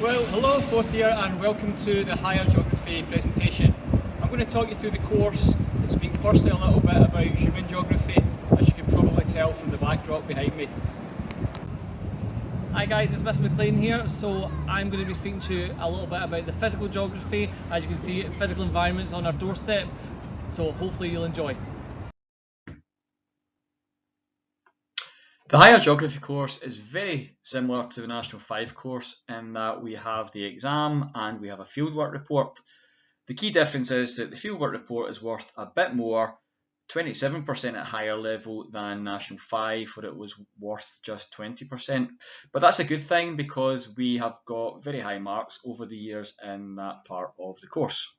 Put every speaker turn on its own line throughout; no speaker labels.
Well, hello fourth year and welcome to the Higher Geography presentation. I'm going to talk you through the course and speak firstly a little bit about human geography, as you can probably tell from the backdrop behind me.
Hi guys, it's Mr. McLean here. So I'm going to be speaking to you a little bit about the physical geography. As you can see, physical environments on our doorstep. So hopefully you'll enjoy.
The Higher Geography course is very similar to the National 5 course in that we have the exam and we have a fieldwork report. The key difference is that the fieldwork report is worth a bit more, 27% at higher level than National 5, where it was worth just 20%. But that's a good thing because we have got very high marks over the years in that part of the course.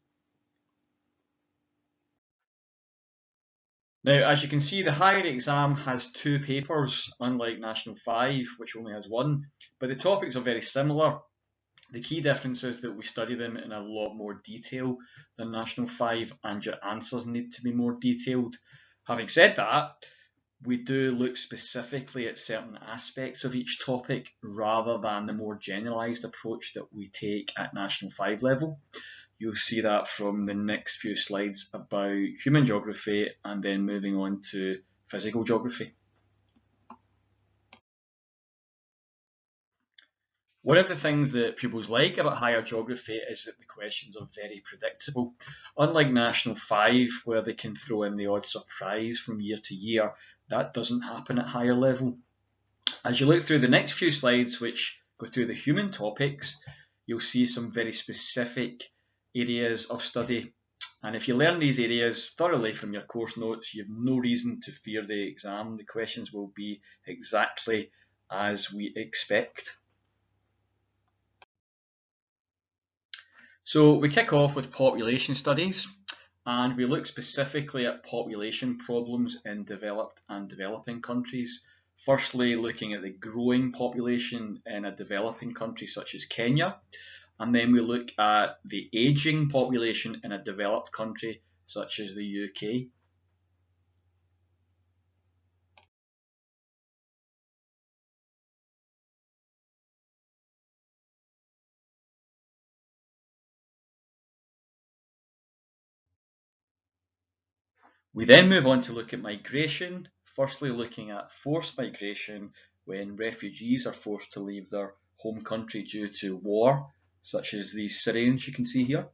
Now, as you can see, the higher exam has two papers, unlike National 5, which only has one, but the topics are very similar. The key difference is that we study them in a lot more detail than National 5, and your answers need to be more detailed. Having said that, we do look specifically at certain aspects of each topic rather than the more generalised approach that we take at National 5 level. You'll see that from the next few slides about human geography and then moving on to physical geography. One of the things that pupils like about higher geography is that the questions are very predictable. Unlike National 5, where they can throw in the odd surprise from year to year, that doesn't happen at higher level. As you look through the next few slides, which go through the human topics, you'll see some very specific areas of study. And if you learn these areas thoroughly from your course notes, you have no reason to fear the exam. The questions will be exactly as we expect. So we kick off with population studies, and we look specifically at population problems in developed and developing countries. Firstly, looking at the growing population in a developing country such as Kenya, and then we look at the aging population in a developed country such as the UK. We then move on to look at migration, firstly looking at forced migration when refugees are forced to leave their home country due to war, such as these Syrians you can see here.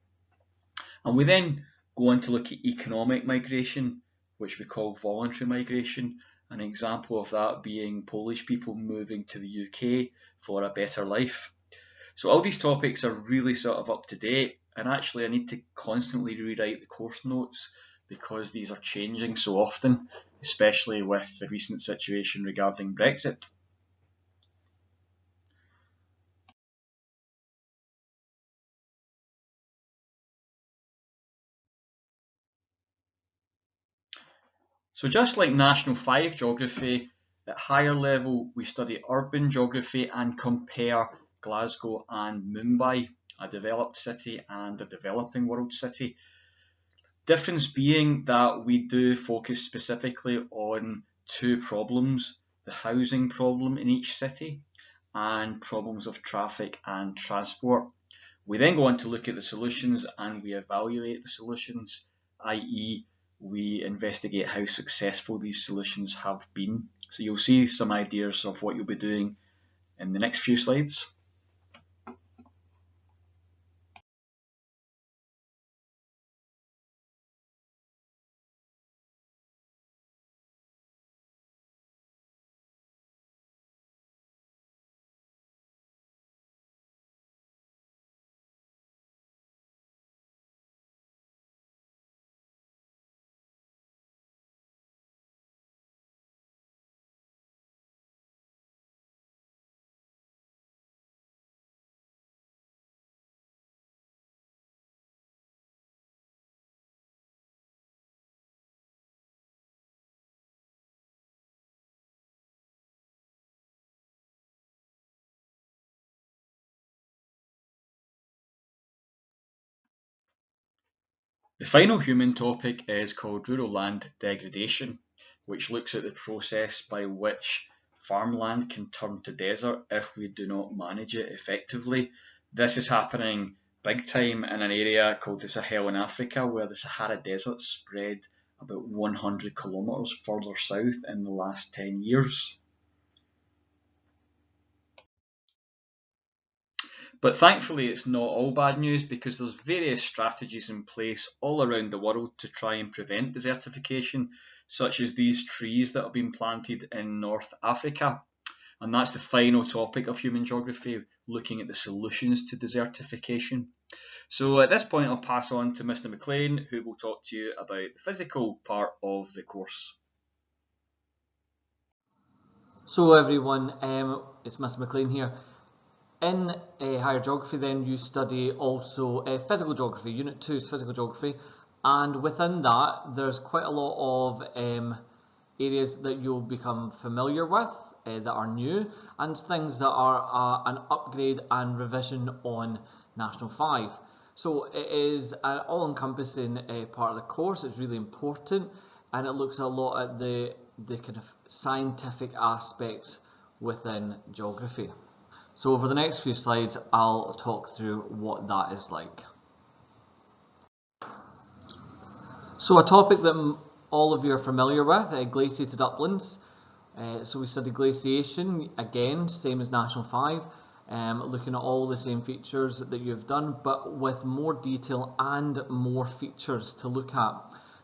And we then go on to look at economic migration, which we call voluntary migration, an example of that being Polish people moving to the UK for a better life. So all these topics are really sort of up to date, and actually I need to constantly rewrite the course notes because these are changing so often, especially with the recent situation regarding Brexit. So just like National 5 geography, at higher level we study urban geography and compare Glasgow and Mumbai, a developed city and a developing world city. Difference being that we do focus specifically on two problems, the housing problem in each city and problems of traffic and transport. We then go on to look at the solutions and we evaluate the solutions, i.e. we investigate how successful these solutions have been. So you'll see some ideas of what you'll be doing in the next few slides. The final human topic is called rural land degradation, which looks at the process by which farmland can turn to desert if we do not manage it effectively. This is happening big time in an area called the Sahel in Africa, where the Sahara Desert spread about 100 kilometres further south in the last 10 years. But thankfully it's not all bad news, because there's various strategies in place all around the world to try and prevent desertification, such as these trees that have been planted in North Africa. And that's the final topic of human geography, looking at the solutions to desertification. So at this point I'll pass on to Mr. McLean, who will talk to you about the physical part of the course.
So everyone, it's Mr. McLean here. In higher geography then you study also physical geography. Unit 2 is physical geography, and within that there's quite a lot of areas that you'll become familiar with that are new, and things that are an upgrade and revision on National 5. So it is an all-encompassing part of the course. It's really important, and it looks a lot at the kind of scientific aspects within geography. So over the next few slides, I'll talk through what that is like. So a topic that all of you are familiar with, glaciated uplands. So we study glaciation, again, same as National 5, looking at all the same features that you've done, but with more detail and more features to look at.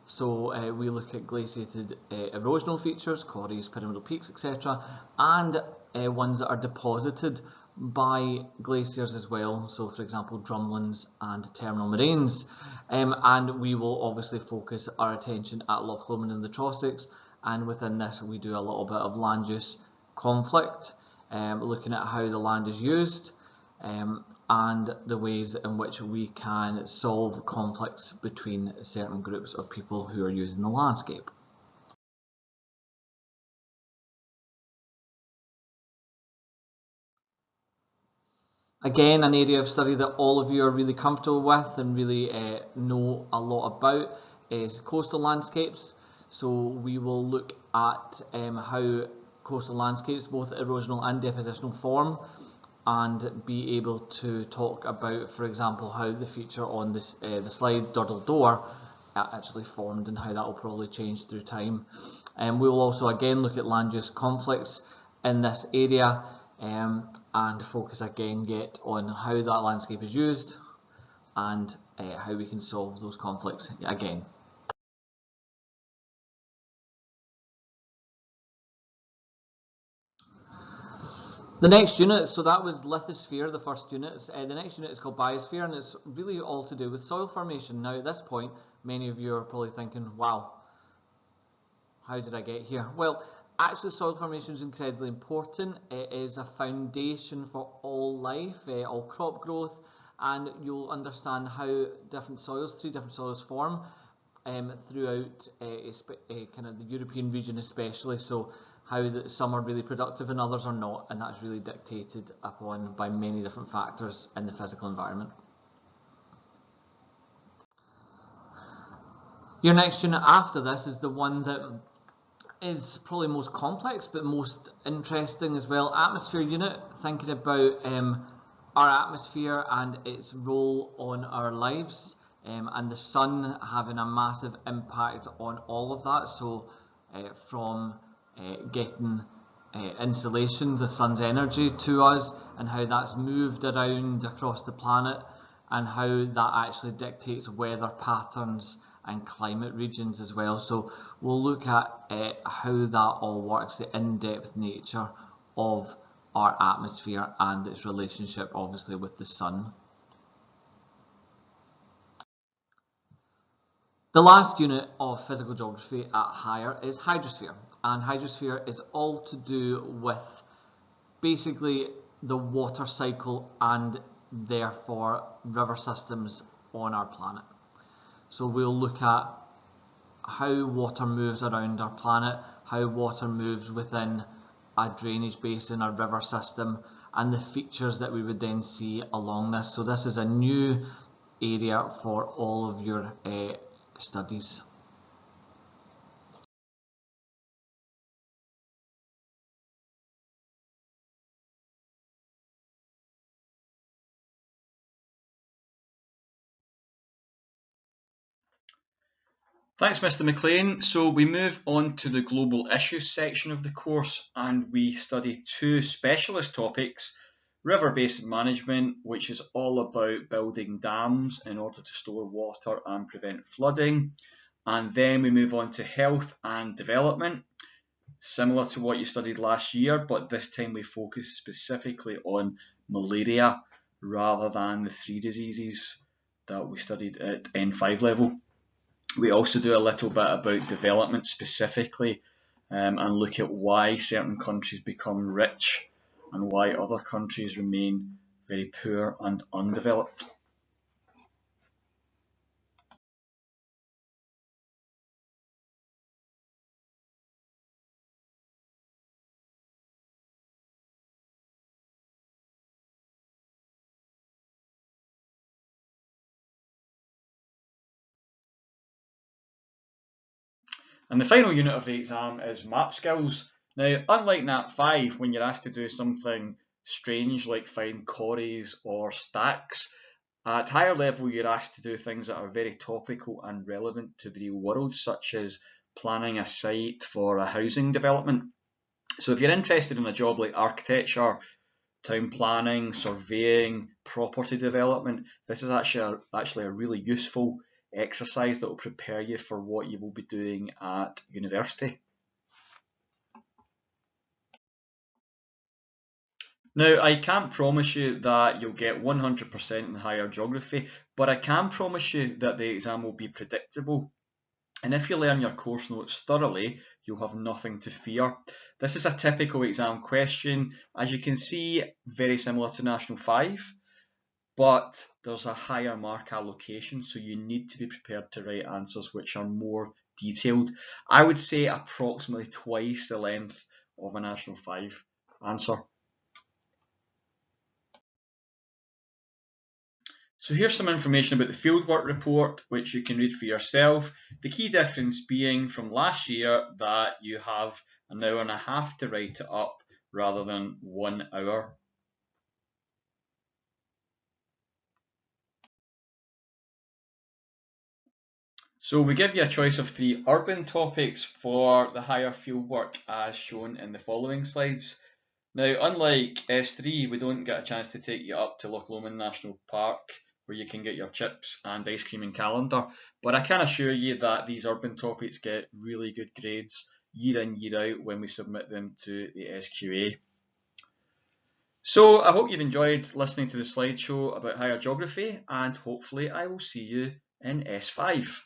So we look at glaciated erosional features, quarries, pyramidal peaks, etc., and ones that are deposited by glaciers as well, so for example drumlins and terminal moraines, and we will obviously focus our attention at Loch Lomond and the Trossachs, and within this we do a little bit of land use conflict, looking at how the land is used and the ways in which we can solve conflicts between certain groups of people who are using the landscape. Again, an area of study that all of you are really comfortable with and really know a lot about is coastal landscapes. So we will look at how coastal landscapes, both erosional and depositional, form, and be able to talk about, for example, how the feature on this the slide Durdle Door actually formed and how that will probably change through time. And we will also again look at land use conflicts in this area, and focus again yet on how that landscape is used and how we can solve those conflicts again. The next unit, so that was Lithosphere, the first unit. The next unit is called Biosphere, and it's really all to do with soil formation. Now at this point, many of you are probably thinking, wow, how did I get here? Well, actually soil formation is incredibly important. It is a foundation for all life, all crop growth, and you'll understand how different soils, 3 different soils form throughout kind of the European region especially, so how some are really productive and others are not, and that's really dictated upon by many different factors in the physical environment. Your next unit after this is the one that is probably most complex but most interesting as well. Atmosphere unit, thinking about our atmosphere and its role on our lives, and the sun having a massive impact on all of that. So from getting insulation, the sun's energy to us, and how that's moved around across the planet, and how that actually dictates weather patterns and climate regions as well. So we'll look at how that all works, the in-depth nature of our atmosphere and its relationship obviously with the sun. The last unit of physical geography at higher is Hydrosphere, and Hydrosphere is all to do with basically the water cycle and therefore river systems on our planet. So we'll look at how water moves around our planet, how water moves within a drainage basin, a river system, and the features that we would then see along this. So this is a new area for all of your studies.
Thanks, Mr. McLean. So we move on to the global issues section of the course, and we study two specialist topics: river basin management, which is all about building dams in order to store water and prevent flooding. And then we move on to health and development, similar to what you studied last year, but this time we focus specifically on malaria rather than the three diseases that we studied at N5 level. We also do a little bit about development specifically, and look at why certain countries become rich and why other countries remain very poor and undeveloped. And the final unit of the exam is map skills. Now, unlike Nat 5, when you're asked to do something strange like find quarries or stacks, at higher level you're asked to do things that are very topical and relevant to the real world, such as planning a site for a housing development. So if you're interested in a job like architecture, town planning, surveying, property development, this is actually a really useful exercise that will prepare you for what you will be doing at university. Now, I can't promise you that you'll get 100% in higher geography, but I can promise you that the exam will be predictable. And if you learn your course notes thoroughly, you'll have nothing to fear. This is a typical exam question, as you can see, very similar to National 5. But there's a higher mark allocation, so you need to be prepared to write answers which are more detailed. I would say approximately twice the length of a National 5 answer. So here's some information about the fieldwork report, which you can read for yourself. The key difference being from last year that you have an hour and a half to write it up rather than 1 hour. So we give you a choice of 3 urban topics for the higher fieldwork as shown in the following slides. Now, unlike S3, we don't get a chance to take you up to Loch Lomond National Park where you can get your chips and ice cream and calendar, but I can assure you that these urban topics get really good grades year in, year out when we submit them to the SQA. So I hope you've enjoyed listening to the slideshow about higher geography, and hopefully I will see you in S5.